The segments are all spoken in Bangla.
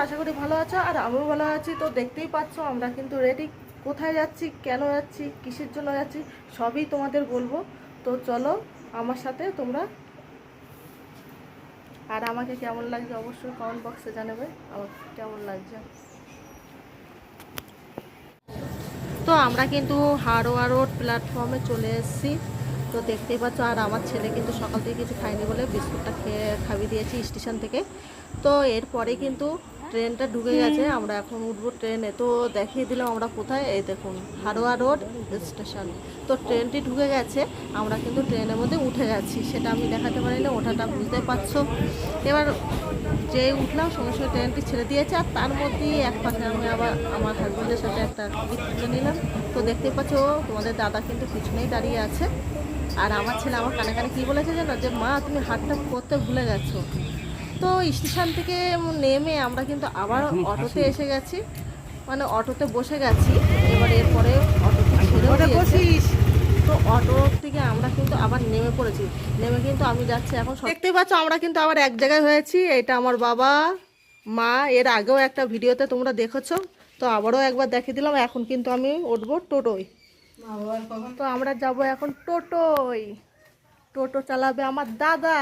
আশা করি ভালো আছো আর আমিও ভালো আছি। তো দেখতেই পাচ্ছ আমরা কিন্তু রেডি। কোথায় যাচ্ছি, কেন যাচ্ছি, কিসের জন্য যাচ্ছি সবই তোমাদের বলবো। তো চলো আমার সাথে তোমরা। আর আমাকে কেমন লাগছে অবশ্যই কমেন্ট বক্সে জানাবে আমার কেমন লাগছে। তো আমরা কিন্তু হাড়োয়া রোড প্ল্যাটফর্মে চলে এসেছি। তো দেখতেই পাচ্ছ আর আমার ছেলে কিন্তু সকাল থেকে কিছু খায়নি বলে বিস্কুটটা খাইয়ে দিয়েছি স্টেশন থেকে। তো এরপরে কিন্তু ট্রেনটা ঢুকে গেছে, আমরা এখন উঠবো ট্রেনে। তো দেখিয়ে দিলাম আমরা কোথায়, এই দেখুন হাড়োয়া রোড স্টেশন। তো ট্রেনটি ঢুকে গেছে, আমরা কিন্তু ট্রেনের মধ্যে উঠে গেছি। সেটা আমি দেখাতে পারি না, ওঠাটা বুঝতে পারছো। এবার যে উঠলাম সঙ্গে সঙ্গে ট্রেনটি ছেড়ে দিয়েছে, আর তার মধ্যেই এক পাশে আমি আবার আমার হাজব্যান্ডের সাথে একটা ক্লিক তুলে নিলাম। তো দেখতে পাচ্ছ তোমাদের দাদা কিন্তু পিছনেই দাঁড়িয়ে আছে। আর আমার ছেলে আমার কানে কানে কী বলেছে জানো, যে মা তুমি হাতটা করতে ভুলে গেছো। তো স্টেশন থেকে নেমে আমরা কিন্তু আবার অটোতে এসে গেছি, মানে অটোতে বসে গেছি। এবার এরপরে অটোতে ছেড়েও দিয়েছে। তো অটো থেকে আমরা কিন্তু আবার নেমে পড়েছি। নেমে কিন্তু আমি যাচ্ছি এখন, দেখতেই পাচ্ছ আমরা কিন্তু আবার এক জায়গায় হয়েছি। এটা আমার বাবা মা, এর আগেও একটা ভিডিওতে তোমরা দেখেছো, তো আবারও একবার দেখিয়ে দিলাম। এখন কিন্তু আমি উঠবো টোটোয়। তো আমরা যাব এখন টোটোয়। টোটো চালাবে আমার দাদা।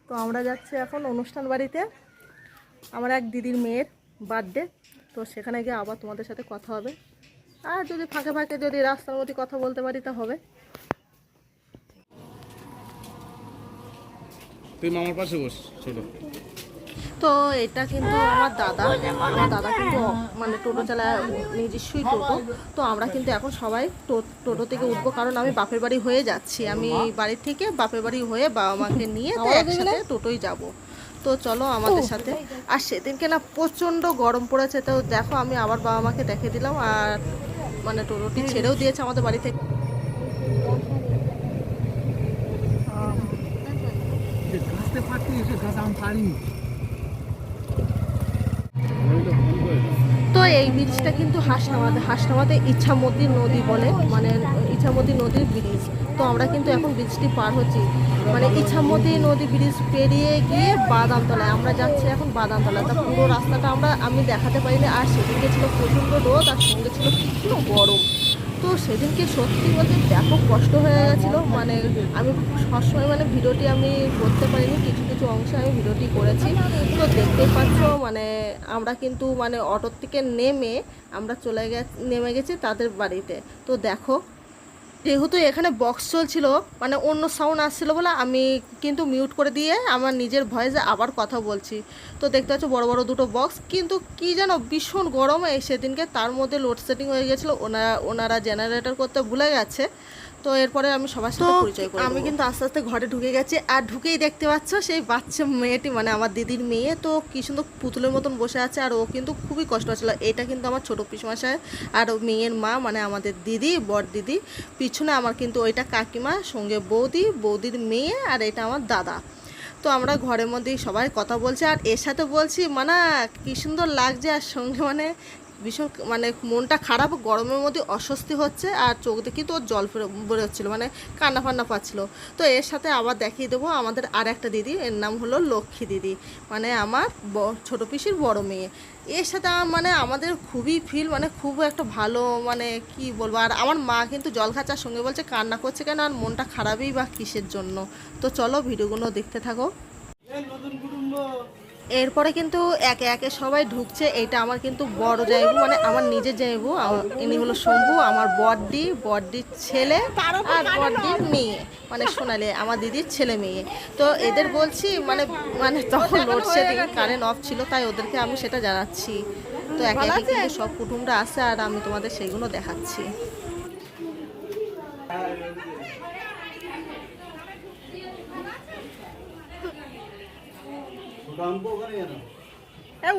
তো আমরা যাচ্ছি এখন অনুষ্ঠান বাড়িতে, আমার এক দিদির মেয়ের বার্থডে। তো সেখানে গিয়ে আবার তোমাদের সাথে কথা হবে। আর যদি ফাঁকে ফাঁকে যদি রাস্তার মধ্যে কথা বলতে পারি তা হবে। তুই মামার পাশে বস ছোট। তো এটা কিন্তু আমার দাদা কিন্তু মানে টোটো চালায়, নিজস্বই টোটো। তো আমরা কিন্তু এখন সবাই টোটো থেকে উঠবো, কারণ আমি বাপের বাড়ি হয়ে যাচ্ছি। আমি বাড়ি থেকে বাপের বাড়ি হয়ে বাবা মাকে নিয়ে তো একসাথে টোটোই যাব। তো চলো আমাদের সাথে। আর সেদিনকে না প্রচণ্ড গরম পড়েছে, তো দেখো আমি আবার বাবা মাকে দেখে দিলাম। আর মানে টোটোটি ছেড়েও দিয়েছে আমাদের বাড়ি থেকে। তো এই ব্রিজটা কিন্তু হাসনাবাদে ইছামতি নদী বলে, মানে ইছামতি নদীর ব্রিজ। তো আমরা কিন্তু এখন ব্রিজটি পার হচ্ছি, মানে ইছামতি নদী ব্রিজ পেরিয়ে গিয়ে বাদামতলায় আমরা যাচ্ছি এখন বাদামতলায়। তা পুরো রাস্তাটা আমি দেখাতে পারিনি। আর সেদিনকে ছিল প্রচণ্ড রোদ, আর সঙ্গে ছিল প্রচণ্ড গরম। তো সেদিনকে সত্যি বলতে ব্যাপক কষ্ট হয়ে গেছিলো। মানে আমি সবসময় মানে ভিডিওটি আমি করতে পারিনি, কিছু কিছু অংশে আমি ভিডিওটি করেছি। তো দেখতেই পাচ্ছ মানে আমরা কিন্তু মানে অটোর থেকে নেমে আমরা নেমে গেছি তাদের বাড়িতে। তো দেখো যেহেতু এখানে বক্স চলছিল, মানে অন্য সাউন্ড আসছিল বলে আমি কিন্তু মিউট করে দিয়ে আমার নিজের ভয়েসে আবার কথা বলছি। তো দেখতে পাচ্ছ বড় বড় দুটো বক্স, কিন্তু কি জানো ভীষণ গরমে সেদিনকে তার মধ্যে লোডশেডিং হয়ে গেছিলো। ওনারা জেনারেটর করতে ভুলে গেছে। তো এরপরে আমি সবার সাথে পরিচয় করি। আমি কিন্তু আস্তে আস্তে ঘরে ঢুকে গেছি, আর ঢুকেই দেখতে পাচ্ছ সেই বাচ্চা মেয়েটি, মানে আমার দিদির মেয়ে, তো কি সুন্দর পুতুলের মতন বসে আছে। আর ও কিন্তু খুবই কষ্ট হচ্ছিল। এটা কিন্তু আমার ছোটো পিসমশাই আর মেয়ের মা, মানে আমাদের দিদি, বড় দিদি। পিছনে আমার কিন্তু ওইটা কাকিমা, সঙ্গে বৌদির মেয়ে, আর এটা আমার দাদা। তো আমরা ঘরের মধ্যেই সবাই কথা বলছি, আর এর সাথে বলছি মানে কী সুন্দর লাগছে। আর সঙ্গে মানে ভীষণ মানে মনটা খারাপ, গরমের মধ্যে অস্বস্তি হচ্ছে, আর চোখ দেখি তো জল বেরোচ্ছিলো, মানে কান্না ফান্না পাচ্ছিলো। তো এর সাথে আবার দেখিয়ে দেবো আমাদের আর একটা দিদি, এর নাম হলো লক্ষ্মী দিদি, মানে আমার ছোটো পিসির বড় মেয়ে। এর সাথে মানে আমাদের খুবই মানে খুব একটা ভালো, মানে কি বলবো। আর আমার মা কিন্তু জল খাচ্চার সঙ্গে বলছে কান্না করছে কেন, আর মনটা খারাপই বা কিসের জন্য। তো চলো ভিডিওগুলো দেখতে থাকো। এরপরে কিন্তু একে একে সবাই ঢুকছে। এটা আমার কিন্তু বড় জামাইবু, মানে আমার নিজের জামাইবু। ইনি হলো শম্ভু, আমার বড়দির ছেলে, আর বড়দির মেয়ে, মানে সোনালি আমার দিদির ছেলে মেয়ে। তো এদের বলছি মানে তখন লোডশেডিং, কারেন্ট অফ ছিল, তাই ওদেরকে আমি সেটা জানাচ্ছি। তো একে একে কিন্তু সব কুটুমরা আসে, আর আমি তোমাদের সেইগুলো দেখাচ্ছি।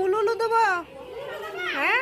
উলু উলু দেবো হ্যাঁ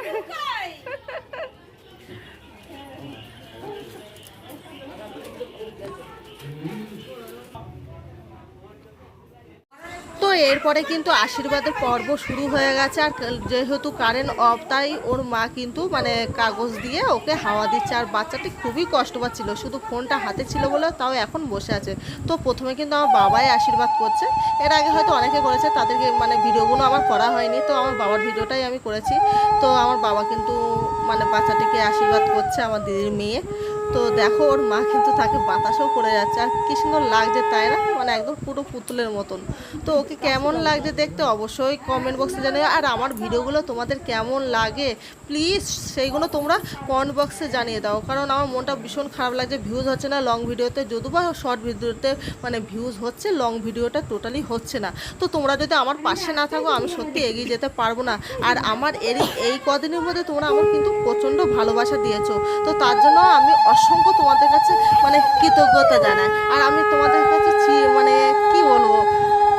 তো এরপরে কিন্তু আশীর্বাদের পর্ব শুরু হয়ে গেছে। আর যেহেতু কারেন্ট অফ, তাই ওর মা কিন্তু মানে কাগজ দিয়ে ওকে হাওয়া দিচ্ছে। আর বাচ্চাটি খুবই কষ্ট পাচ্ছিল, শুধু ফোনটা হাতে ছিল বলে তাও এখন বসে আছে। তো প্রথমে কিন্তু আমার বাবাই আশীর্বাদ করছে, এর আগে হয়তো অনেকে করেছে, তাদেরকে মানে ভিডিওগুলো আমার করা হয়নি, তো আমার বাবার ভিডিওটাই আমি করেছি। তো আমার বাবা কিন্তু মানে বাচ্চাটিকে আশীর্বাদ করছে, আমার দিদির মেয়ে। তো দেখো ওর মা কিন্তু তাকে বাতাসও করে যাচ্ছে, আর কি সুন্দর লাগছে তাই না, মানে একদম পুরো পুতুলের মতন। তো ওকে কেমন লাগছে দেখতে অবশ্যই কমেন্ট বক্সে জানিও। আর আমার ভিডিওগুলো তোমাদের কেমন লাগে প্লিজ সেইগুলো তোমরা কমেন্ট বক্সে জানিয়ে দাও, কারণ আমার মনটা ভীষণ খারাপ লাগছে, ভিউজ হচ্ছে না লং ভিডিওতে, যদিও বা শর্ট ভিডিওতে মানে ভিউজ হচ্ছে, লং ভিডিওটা টোটালি হচ্ছে না। তো তোমরা যদি আমার পাশে না থাকো আমি সত্যি এগিয়ে যেতে পারবো না। আর আমার এই কদিনের মধ্যে তোমরা আমার কিন্তু প্রচণ্ড ভালোবাসা দিয়েছো, তো তার জন্য আমি অসংখ্য তোমাদের কাছে মানে কৃতজ্ঞতা জানাই। আর আমি তোমাদের কাছে মানে কি বলবো,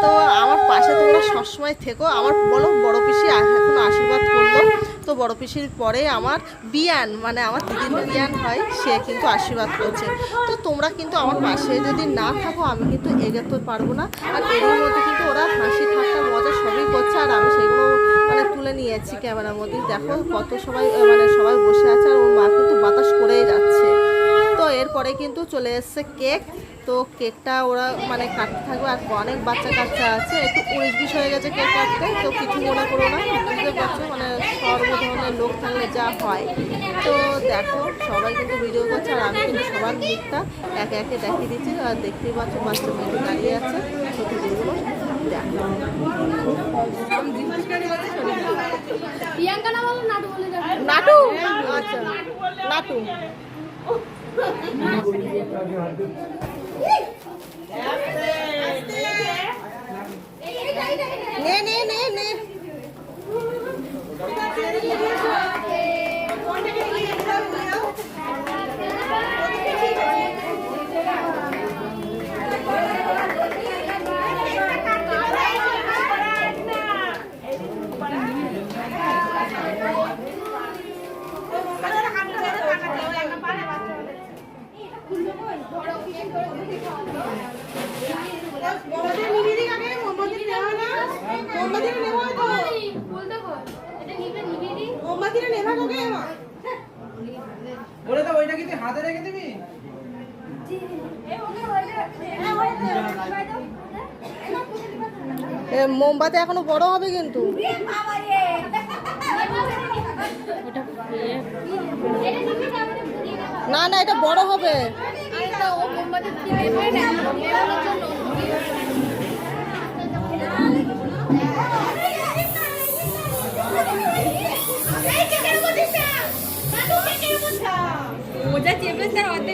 তো আমার পাশে তোমরা সবসময় থেকো। আমার বলো বড় পিসি এখন আশীর্বাদ করলো, তো বড় পিসির পরে আমার বিয়ান মানে আমার দিদির বিয়ান হয়, সে কিন্তু আশীর্বাদ করছে। তো তোমরা কিন্তু আমার পাশে যদি না থাকো আমি কিন্তু এগোতে পারবো না। আর এর মধ্যে কিন্তু ওরা হাসি ঠাট্টা মজা সবই করছে, আর আমি সেগুলো মানে তুলে নিয়েছি ক্যামেরার মধ্যে। দেখো কত সবাই মানে সবাই বসে আছে, আর ওর মা কিন্তু বাতাস করেই যাচ্ছে। তো এরপরে কিন্তু চলে এসছে কেক, তো কেকটা ওরা মানে কাটতে থাকবে। আর অনেক বাচ্চা কাচ্চা আছে, একটু 19-20 হয়ে গেছে কেক কাটতে, তো কিছু মনে করো না, বুঝতে পারছো মানে সর্ব ধরনের লোক থাকলে যা হয়। তো দেখো সবাই কিন্তু ভিডিও করছে, আর আমি কিন্তু সবার মুখটা একে একে দেখিয়ে দিচ্ছি। আর দেখতেই পাচ্ছ বাচ্চা মেয়েটি দাঁড়িয়ে আছে, ছোটো যেগুলো দেখো। নাটু, আচ্ছা নাটু নে নে নে নে ওইটা কি তুই হাতে রেখে দিবি? মোমবাতি এখনো বড় হবে কিন্তু। না না এটা বড় হবে। মজা চেপে স্যার হতে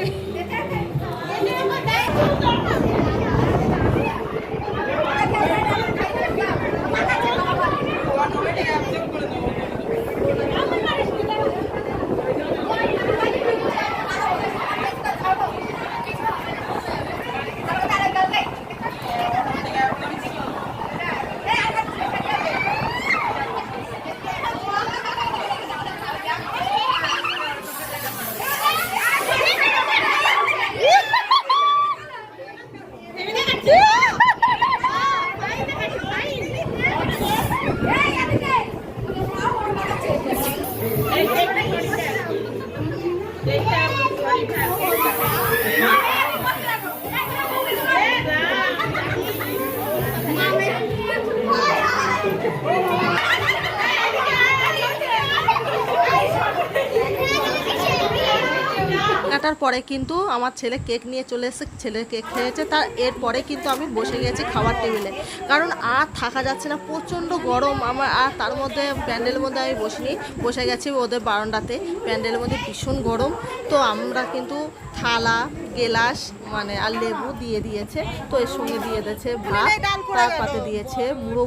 কাটার পরে কিন্তু আমার ছেলে কেক নিয়ে চলে এসে ছেলে কেক খেয়েছে। তার এরপরে কিন্তু আমি বসে গেছি খাবার টেবিলে, কারণ আর থাকা যাচ্ছে না, প্রচণ্ড গরম আমার। আর তার মধ্যে প্যান্ডেলের মধ্যে আমি বসিনি, বসে গেছি ওদের বারান্দাতে, প্যান্ডেলের মধ্যে ভীষণ গরম। তো আমরা কিন্তু থালা গেলাস মানে আর লেবু দিয়ে দিয়েছে, তো এর সঙ্গে দিয়ে দিয়েছে ভাত, তার পাতে দিয়েছে মুড়ো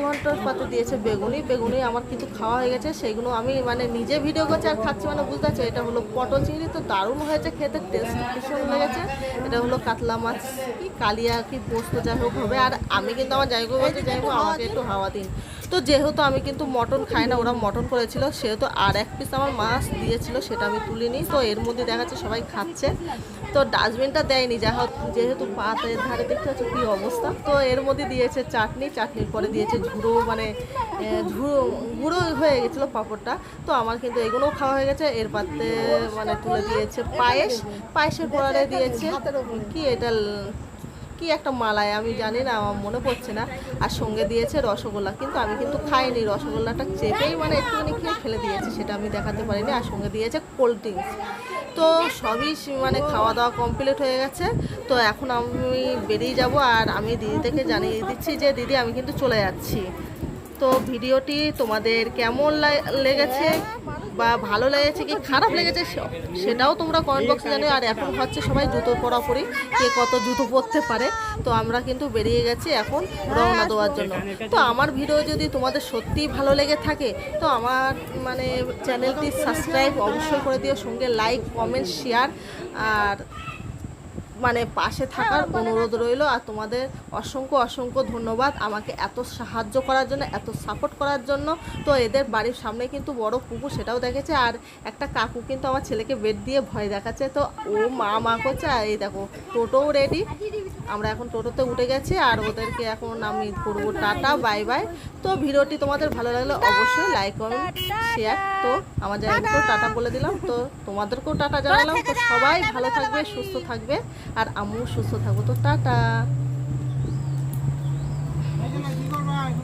ঘন্টর পাতে দিয়েছে বেগুনি আমার কিন্তু খাওয়া হয়ে গেছে। সেগুলো আমি মানে নিজে ভিডিও করছি আর খাচ্ছি, মানে বুঝতে পারছো। এটা হলো পটল চিংড়ি, তো দারুণ হয়েছে খেতে, টেস্ট ভীষণ লেগেছে। এটা হলো কাতলা মাছ কি কালিয়া কি পোস্ত যাই হোক হবে। আর আমি কিন্তু আমার জায়গা বলছি যাইবো আমাকে একটু হাওয়া দিন। তো যেহেতু আমি কিন্তু মটন খাই না, ওরা মটন করেছিল, সেহেতু আর এক পিস আমার মাছ দিয়েছিল, সেটা আমি তুলিনি। তো এর মধ্যে দেখা যাচ্ছে সবাই খাচ্ছে। তো ডাস্টবিনটা দেয়নি, যেহেতু পাতের ধারে দেখতে হচ্ছে কী অবস্থা। তো এর মধ্যে দিয়েছে চাটনি, চাটনির পরে দিয়েছে ঝুড়ো, মানে গুঁড়ো হয়ে গেছিলো পাঁপড়টা। তো আমার কিন্তু এগুলোও খাওয়া হয়ে গেছে। এর পাতে মানে তুলে দিয়েছে পায়েসের পরে দিয়েছে কি একটা মালায়, আমি জানি না, আমার মনে পড়ছে না। আর সঙ্গে দিয়েছে রসগোল্লা, কিন্তু আমি কিন্তু খাইনি রসগোল্লাটা, চেপেই মানে একটুখানি খেয়ে ফেলে দিয়েছি, সেটা আমি দেখাতে পারিনি। আর সঙ্গে দিয়েছে কোল্ড ড্রিঙ্কস। তো সবই মানে খাওয়া দাওয়া কমপ্লিট হয়ে গেছে। তো এখন আমি বেরিয়ে যাব, আর আমি দিদিদেরকে জানিয়ে দিচ্ছি যে দিদি আমি কিন্তু চলে যাচ্ছি। তো ভিডিওটি তোমাদের কেমন লেগেছে বা ভালো লেগেছে কি খারাপ লেগেছে সেটাও তোমরা কমেন্ট বক্সে জানিও। আর এখন হচ্ছে সবাই জুতো পরাপরি, কে কত জুতো পরতে পারে। তো আমরা কিন্তু বেরিয়ে গেছি এখন রওনা দেওয়ার জন্য। তো আমার ভিডিও যদি তোমাদের সত্যিই ভালো লেগে থাকে, তো আমার মানে চ্যানেলটি সাবস্ক্রাইব অবশ্যই করে দিও, সঙ্গে লাইক কমেন্ট শেয়ার আর মানে পাশে থাকার অনুরোধ রইল। আর তোমাদের অসংখ্য ধন্যবাদ আমাকে এত সাহায্য করার জন্য, এত সাপোর্ট করার জন্য। তো এদের বাড়ির সামনে কিন্তু বড় পুকুর, সেটাও দেখেছে। আর একটা কাকু কিন্তু আমার ছেলেকে বেড দিয়ে ভয় দেখাচ্ছে। তো ও মা করছে। আর এই দেখো টোটোও রেডি, আমরা এখন টোটোতে উঠে গেছি। আর ওদেরকে এখন আমি করবো টাটা বাই বাই। তো ভিডিওটি তোমাদের ভালো লাগলে অবশ্যই লাইক কমেন্ট শেয়ার। তো আমার জায়গাকেও টাটা বলে দিলাম, তো তোমাদেরকেও টাটা জানালাম। তো সবাই ভালো থাকবে, সুস্থ থাকবে, আর আমিও সুস্থ থাকবো। তো টাটা।